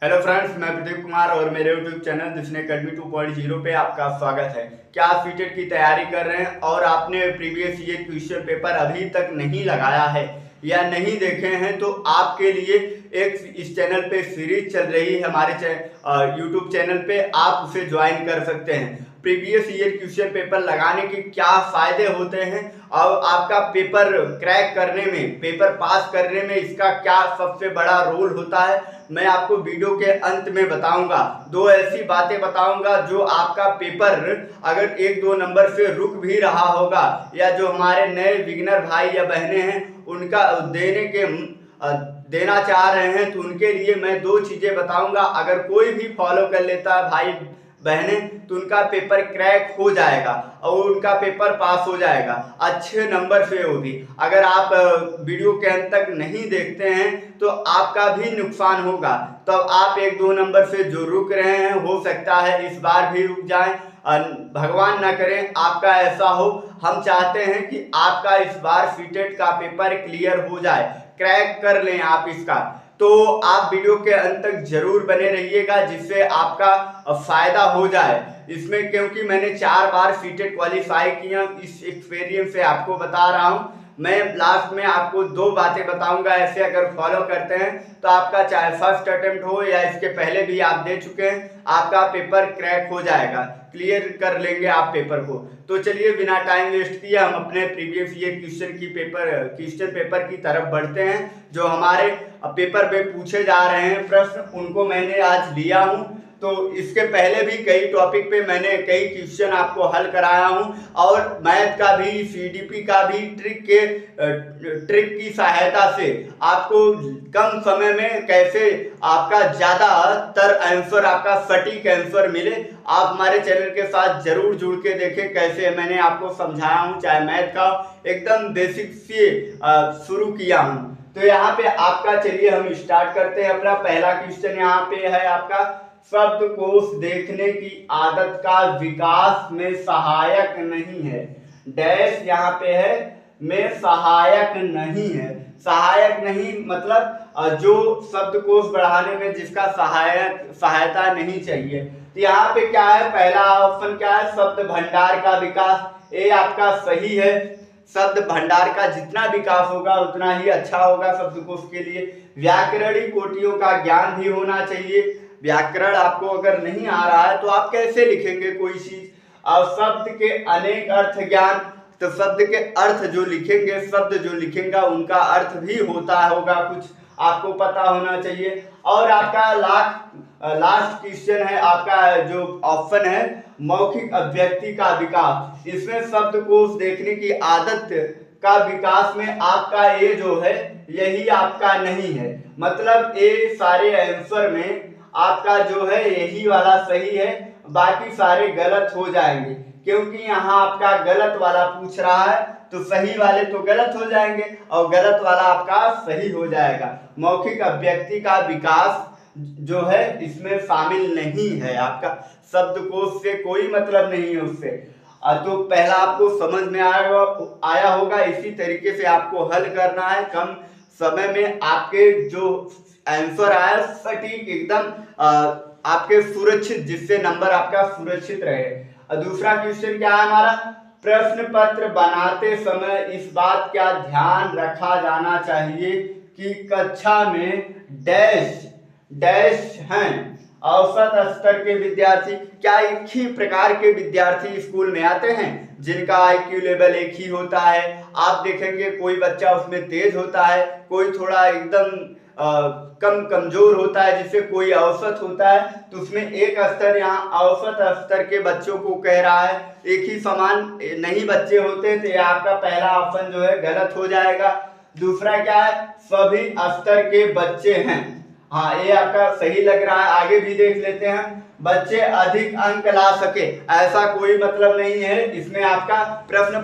Hello friends, मैं प्रदीप कुमार और मेरे यूट्यूब चैनल दिशन एकेडमी 2.0 पे आपका स्वागत है। क्या आप सीटेट की तैयारी कर रहे हैं और आपने प्रीवियस ईयर क्वेश्चन पेपर अभी तक नहीं लगाया है या नहीं देखे हैं, तो आपके लिए एक इस चैनल पे सीरीज चल रही है हमारे यूट्यूब चैनल पे, आप उसे ज्वाइन कर सकते हैं। प्रीवियस ईयर क्वेश्चन पेपर लगाने के क्या फायदे होते हैं और आपका पेपर क्रैक करने में, पेपर पास करने में इसका क्या सबसे बड़ा रोल होता है, मैं आपको वीडियो के अंत में बताऊंगा। दो ऐसी बातें बताऊंगा जो आपका पेपर अगर एक दो नंबर से रुक भी रहा होगा या जो हमारे नए बिगिनर भाई या बहनें हैं उनका देना चाह रहे हैं, तो उनके लिए मैं दो चीजें बताऊंगा। अगर कोई भी फॉलो कर लेता है भाई बहने, तो उनका पेपर क्रैक हो जाएगा और उनका पेपर पास हो जाएगा अच्छे नंबर से। वो भी अगर आप वीडियो के अंत तक नहीं देखते हैं तो आपका भी नुकसान होगा। तो आप एक दो नंबर से जो रुक रहे हैं, हो सकता है इस बार भी रुक जाएं। भगवान ना करें आपका ऐसा हो। हम चाहते हैं कि आपका इस बार सीटेट का पेपर क्लियर हो जाए, क्रैक कर लें आप इसका। तो आप वीडियो के अंत तक जरूर बने रहिएगा जिससे आपका फायदा हो जाए इसमें, क्योंकि मैंने 4 बार सीटेट क्वालिफाई किया। इस एक्सपीरियंस से आपको बता रहा हूं। मैं लास्ट में आपको दो बातें बताऊंगा, ऐसे अगर फॉलो करते हैं तो आपका चाहे फर्स्ट अटेम्प्ट हो या इसके पहले भी आप दे चुके हैं, आपका पेपर क्रैक हो जाएगा, क्लियर कर लेंगे आप पेपर को। तो चलिए बिना टाइम वेस्ट किए हम अपने प्रीवियस ईयर क्वेश्चन पेपर की तरफ बढ़ते हैं। जो हमारे पेपर में पूछे जा रहे हैं प्रश्न, उनको मैंने आज लिया हूं। तो इसके पहले भी कई टॉपिक पे मैंने कई क्वेश्चन आपको हल कराया हूं और मैथ का भी, सीडीपी का भी ट्रिक की सहायता से आपको कम समय में कैसे आपका ज्यादातर आंसर, आपका सटीक आंसर मिले। आप हमारे चैनल के साथ जरूर जुड़ के देखें कैसे मैंने आपको समझाया हूं, चाहे मैथ का एकदम बेसिक से शुरू किया हूं। तो यहाँ पे आपका, चलिए हम स्टार्ट करते हैं। अपना पहला क्वेश्चन यहाँ पे है आपका, शब्दकोश देखने की आदत का विकास में सहायक नहीं है। डैश यहाँ पे है में सहायक नहीं है। सहायक नहीं मतलब जो शब्दकोश बढ़ाने में जिसका सहायता नहीं चाहिए। तो यहाँ पे क्या है, पहला ऑप्शन क्या है, शब्द भंडार का विकास। ये आपका सही है। शब्द भंडार का जितना विकास होगा उतना ही अच्छा होगा शब्दकोश के लिए। व्याकरणिक कोटियों का ज्ञान भी होना चाहिए। व्याकरण आपको अगर नहीं आ रहा है तो आप कैसे लिखेंगे कोई चीज। और शब्द के अनेक अर्थ ज्ञान, तो शब्द के अर्थ जो लिखेंगे, शब्द जो लिखेंगे उनका अर्थ भी होता होगा कुछ, आपको पता होना चाहिए। और आपका लास्ट क्वेश्चन है आपका, जो ऑप्शन है मौखिक अभिव्यक्ति का विकास। इसमें शब्दकोश देखने की आदत का विकास में आपका ये जो है यही आपका नहीं है। मतलब ये सारे आंसर में आपका जो है यही वाला सही है, बाकी सारे गलत हो जाएंगे। क्योंकि यहाँ आपका गलत वाला पूछ रहा है तो सही वाले तो गलत हो जाएंगे और गलत वाला आपका सही हो जाएगा। मौखिक अभिव्यक्ति का विकास जो है इसमें शामिल नहीं है। आपका शब्दकोश से कोई मतलब नहीं है उससे। तो पहला आपको समझ में आया होगा। इसी तरीके से आपको हल करना है, कम समय में आपके जो आंसर आया सटीक एकदम आपके सुरक्षित, जिससे नंबर आपका सुरक्षित रहे। दूसरा क्वेश्चन क्या है हमारा, प्रश्न पत्र बनाते समय इस बात का ध्यान रखा जाना चाहिए कि कक्षा में डैश डैश हैं औसत स्तर के विद्यार्थी। क्या एक ही प्रकार के विद्यार्थी स्कूल में आते हैं जिनका आईक्यू लेवल एक ही होता है? आप देखेंगे कोई बच्चा उसमें तेज होता है, कोई थोड़ा एकदम कमजोर होता है, जिससे कोई औसत होता है। तो उसमें एक स्तर, यहाँ औसत स्तर के बच्चों को कह रहा है, एक ही समान नहीं बच्चे होते। तो ये आपका पहला ऑप्शन जो है गलत हो जाएगा। दूसरा क्या है, सभी स्तर के बच्चे हैं। हाँ, ये आपका सही लग रहा है। आगे भी देख लेते हैं, बच्चे अधिक अंक ला सके, ऐसा कोई मतलब नहीं है। इसमें आपका प्रश्न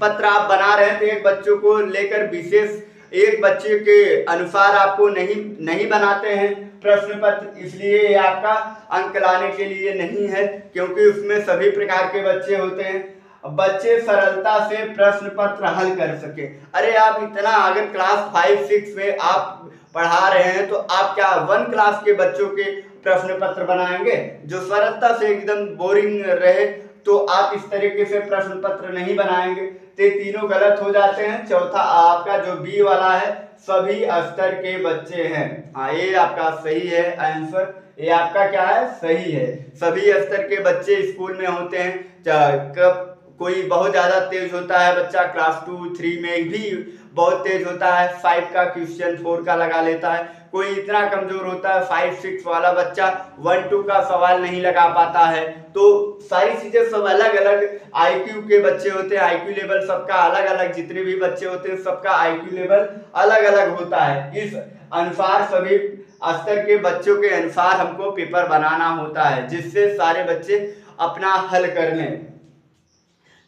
पत्र आप बना रहे हैं तो एक बच्चों को लेकर विशेष, एक बच्चे के अनुसार आपको नहीं बनाते हैं प्रश्न पत्र, इसलिए ये आपका अंक लाने के लिए नहीं है, क्योंकि उसमें सभी प्रकार के बच्चे होते हैं। बच्चे सरलता से प्रश्न पत्र हल कर सके। अरे आप इतना अगर क्लास 5-6 में आप पढ़ा रहे हैं तो आप क्या 1 क्लास के बच्चों के प्रश्न पत्र बनाएंगे जो सरलता से एकदम बोरिंग रहे? तो आप इस तरीके से प्रश्न पत्र नहीं बनाएंगे, तो तीनों गलत हो जाते हैं। चौथा आपका जो बी वाला है, सभी स्तर के बच्चे हैं। हाँ, ये आपका सही है आंसर। ये आपका क्या है? सही है। सभी स्तर के बच्चे स्कूल में होते हैं। कब कोई बहुत ज्यादा तेज होता है बच्चा, क्लास 2-3 में भी बहुत तेज होता है, 5 का क्वेश्चन 4 का लगा लेता है। कोई इतना कमजोर होता है 5-6 वाला बच्चा 1-2 का सवाल नहीं लगा पाता है। तो सारी चीजें सब अलग अलग आईक्यू के बच्चे होते हैं। आईक्यू लेवल सबका अलग अलग, जितने भी बच्चे होते हैं सबका आईक्यू लेवल अलग अलग होता है। इस अनुसार सभी स्तर के बच्चों के अनुसार हमको पेपर बनाना होता है, जिससे सारे बच्चे अपना हल कर लें।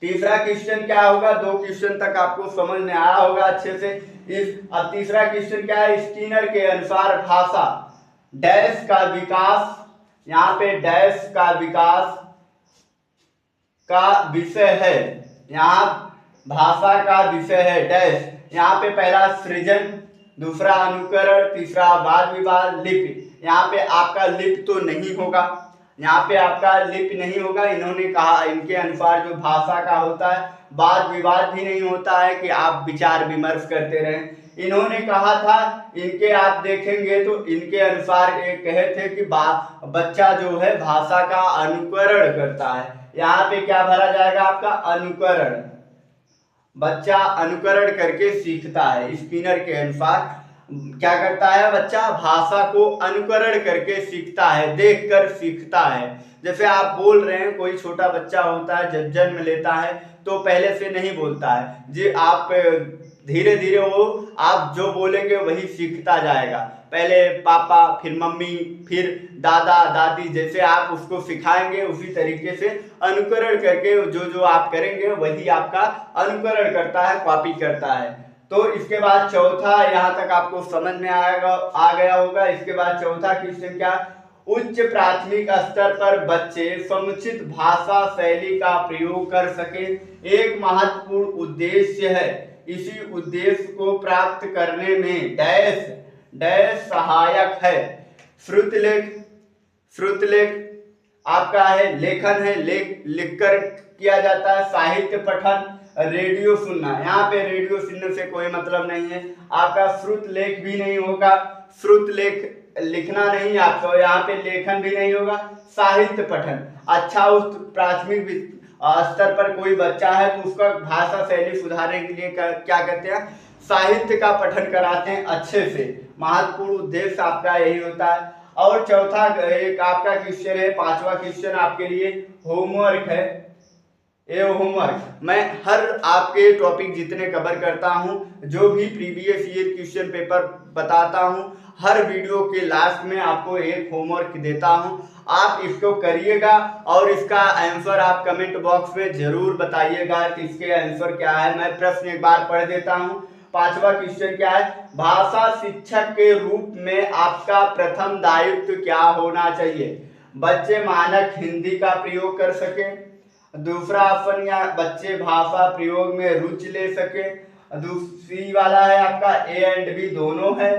तीसरा क्वेश्चन क्या होगा? 2 क्वेश्चन तक आपको समझ में आया होगा अच्छे से। अब तीसरा क्वेश्चन क्या है? स्किनर के अनुसार भाषा डैश का विकास, यहाँ पे डैश का विकास का विषय है। यहाँ भाषा का विषय है डैश। यहाँ पे पहला सृजन, दूसरा अनुकरण, तीसरा वाद विवाद, लिपि। यहाँ पे आपका लिपि तो नहीं होगा, यहाँ पे आपका लिपि नहीं होगा। इन्होंने कहा इनके अनुसार जो भाषा का होता है, वाद विवाद भी नहीं होता है कि आप विचार विमर्श करते रहें। इन्होंने कहा था, इनके आप देखेंगे तो इनके अनुसार ये कहे थे कि बच्चा जो है भाषा का अनुकरण करता है। यहाँ पे क्या भरा जाएगा? आपका अनुकरण। बच्चा अनुकरण करके सीखता है। स्किनर के अनुसार क्या करता है? बच्चा भाषा को अनुकरण करके सीखता है, देखकर सीखता है। जैसे आप बोल रहे हैं, कोई छोटा बच्चा होता है जब जन्म लेता है तो पहले से नहीं बोलता है जी, आप धीरे धीरे वो आप जो बोलेंगे वही सीखता जाएगा। पहले पापा, फिर मम्मी, फिर दादा दादी, जैसे आप उसको सिखाएंगे उसी तरीके से अनुकरण करके जो जो आप करेंगे वही आपका अनुकरण करता है, कॉपी करता है। तो इसके बाद चौथा, यहाँ तक आपको समझ में आ गया होगा। इसके बाद चौथा क्वेश्चन क्या? उच्च प्राथमिक स्तर पर बच्चे समुचित भाषा शैली का प्रयोग कर सके एक महत्वपूर्ण उद्देश्य है। इसी उद्देश्य को प्राप्त करने में डैश डैश सहायक है। श्रुतलेख आपका है, लेखन है, लिखकर किया जाता है। साहित्य पठन, रेडियो सुनना। यहाँ पे रेडियो सुनने से कोई मतलब नहीं है। आपका श्रुत लेख भी नहीं होगा, श्रुत लेख लिखना नहीं आपको, यहाँ पे लेखन भी नहीं होगा। साहित्य पठन, अच्छा उस प्राथमिक स्तर पर कोई बच्चा है तो उसका भाषा शैली सुधारने के लिए क्या करते हैं? साहित्य का पठन कराते हैं अच्छे से। महत्वपूर्ण उद्देश्य आपका यही होता है। और चौथा एक आपका क्वेश्चन है, 5वां क्वेश्चन आपके लिए होमवर्क है। ये होमवर्क मैं हर आपके टॉपिक जितने कवर करता हूं, जो भी प्रीवियस ईयर क्वेश्चन पेपर बताता हूं, हर वीडियो के लास्ट में आपको एक होमवर्क देता हूं। आप इसको करिएगा और इसका आंसर आप कमेंट बॉक्स में जरूर बताइएगा कि इसके आंसर क्या है। मैं प्रश्न एक बार पढ़ देता हूं। 5वां क्वेश्चन क्या है? भाषा शिक्षक के रूप में आपका प्रथम दायित्व क्या होना चाहिए? बच्चे मानक हिंदी का प्रयोग कर सके। दूसरा ऑप्शन, या बच्चे भाषा प्रयोग में रुचि ले सके। दूसरी वाला है आपका ए एंड बी दोनों है,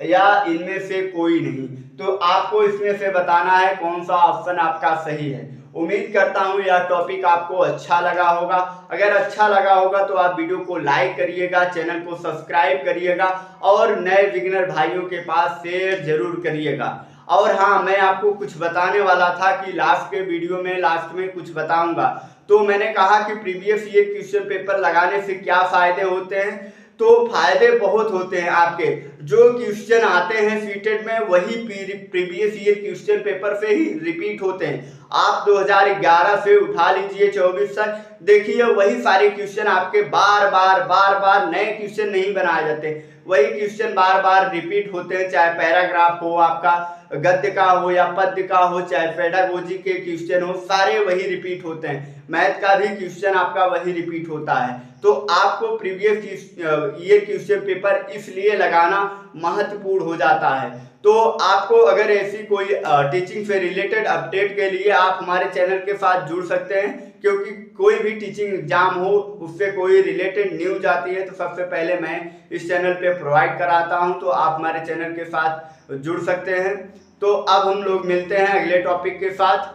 या इनमें से कोई नहीं। तो आपको इसमें से बताना है कौन सा ऑप्शन आपका सही है। उम्मीद करता हूँ यह टॉपिक आपको अच्छा लगा होगा। अगर अच्छा लगा होगा तो आप वीडियो को लाइक करिएगा, चैनल को सब्सक्राइब करिएगा और नए बिगिनर भाइयों के पास शेयर जरूर करिएगा। और हाँ, मैं आपको कुछ बताने वाला था कि लास्ट के वीडियो में लास्ट में कुछ बताऊंगा। तो मैंने कहा कि प्रीवियस ईयर क्वेश्चन पेपर लगाने से क्या फायदे होते हैं। तो फायदे बहुत होते हैं। आपके जो क्वेश्चन आते हैं सीटेट में वही प्रीवियस ईयर क्वेश्चन पेपर से ही रिपीट होते हैं। आप 2011 से उठा लीजिए 24 तक, देखिए वही सारे क्वेश्चन आपके बार बार नए क्वेश्चन नहीं बनाए जाते, वही क्वेश्चन बार बार रिपीट होते हैं। चाहे पैराग्राफ हो, आपका गद्य का हो या पद्य का हो, चाहे पेडागोजी के क्वेश्चन हो, सारे वही रिपीट होते हैं। मैथ का भी क्वेश्चन आपका वही रिपीट होता है। तो आपको प्रीवियस ईयर क्वेश्चन पेपर इसलिए लगाना महत्वपूर्ण हो जाता है। तो आपको अगर ऐसी कोई टीचिंग से रिलेटेड अपडेट के लिए आप हमारे चैनल के साथ जुड़ सकते हैं, क्योंकि कोई भी टीचिंग एग्जाम हो उससे कोई रिलेटेड न्यूज आती है तो सबसे पहले मैं इस चैनल पे प्रोवाइड कराता हूं, तो आप हमारे चैनल के साथ जुड़ सकते हैं। तो अब हम लोग मिलते हैं अगले टॉपिक के साथ।